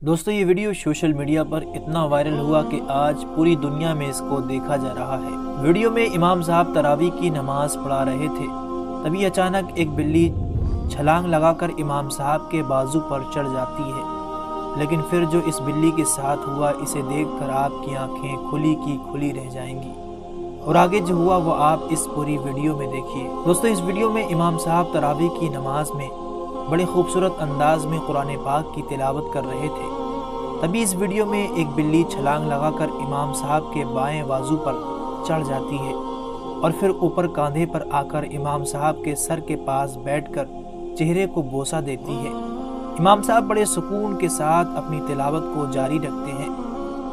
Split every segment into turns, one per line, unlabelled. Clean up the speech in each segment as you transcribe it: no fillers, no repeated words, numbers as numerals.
دوستو یہ video social media پر اتنا وائرل ہوا کہ آج پوری دنیا میں اس کو دیکھا جا رہا ہے۔ ویڈیو میں امام صاحب تراویح کی نماز پڑھا رہے تھے، تبھی اچانک ایک بلی چھلانگ لگا کر امام صاحب کے بازو پر چڑھ جاتی ہے، لیکن پھر جو اس بلی کے ساتھ ہوا اسے دیکھ کر آپ کی آنکھیں کھلی کی کھلی رہ جائیں گی، اور آگے جو ہوا وہ آپ اس پوری ویڈیو میں دیکھیے۔ دوستو اس ویڈیو میں امام صاحب تراویح کی نماز میں بڑے خوبصورت انداز میں قرآن پاک کی تلاوت کر رہے تھے، تبھی اس ویڈیو میں ایک بلی چھلانگ لگا کر امام صاحب کے بائیں بازو پر چڑھ جاتی ہے، اور پھر اوپر کاندھے پر آ کر امام صاحب کے سر کے پاس بیٹھ کر چہرے کو بوسہ دیتی ہے۔ امام صاحب بڑے سکون کے ساتھ اپنی تلاوت کو جاری رکھتے ہیں،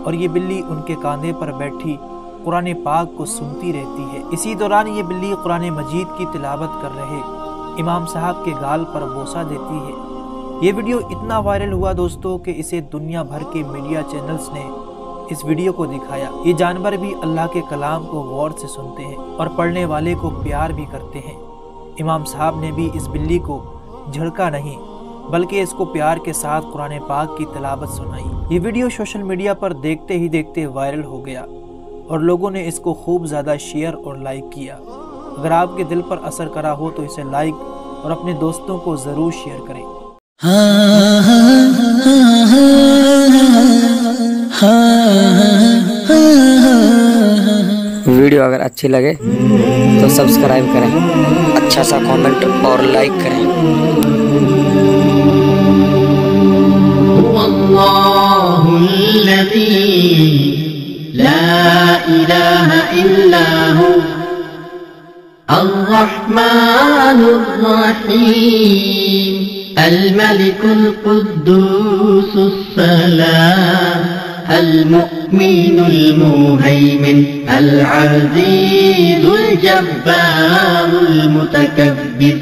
اور یہ بلی ان کے کاندھے پر بیٹھی قرآن پاک کو سنتی رہتی ہے۔ اسی دوران یہ بلی قرآن مجید کی تلاوت کر رہے امام صاحب کے گال پر بوسہ دیتی ہے۔ یہ ویڈیو اتنا وائرل ہوا دوستو کہ اسے دنیا بھر کے میڈیا چینلز نے اس ویڈیو کو دکھایا۔ یہ جانور بھی اللہ کے کلام کو غور سے سنتے ہیں اور پڑھنے والے کو پیار بھی کرتے ہیں۔ امام صاحب نے بھی اس بلی کو جھڑکا نہیں بلکہ اس کو پیار کے ساتھ قرآن پاک کی تلاوت سنائی۔ یہ ویڈیو سوشل میڈیا پر دیکھتے ہی دیکھتے وائرل ہو گیا، اور لوگوں نے اس کو خوب زیادہ شیئر اور لائک کیا۔ اگر آپ کے دل پر اثر کرا ہو تو اسے لائک اور اپنے دوستوں کو ضرور شیئر کریں۔
ویڈیو اگر اچھی لگے تو سبسکرائب کریں، اچھا سا کامنٹ اور لائک کریں۔
اللہ الذی لا الہ الا ہو الرحمن الرحیم الملک القدوس السلام المؤمن المهيمن العزيز الجبار المتكبر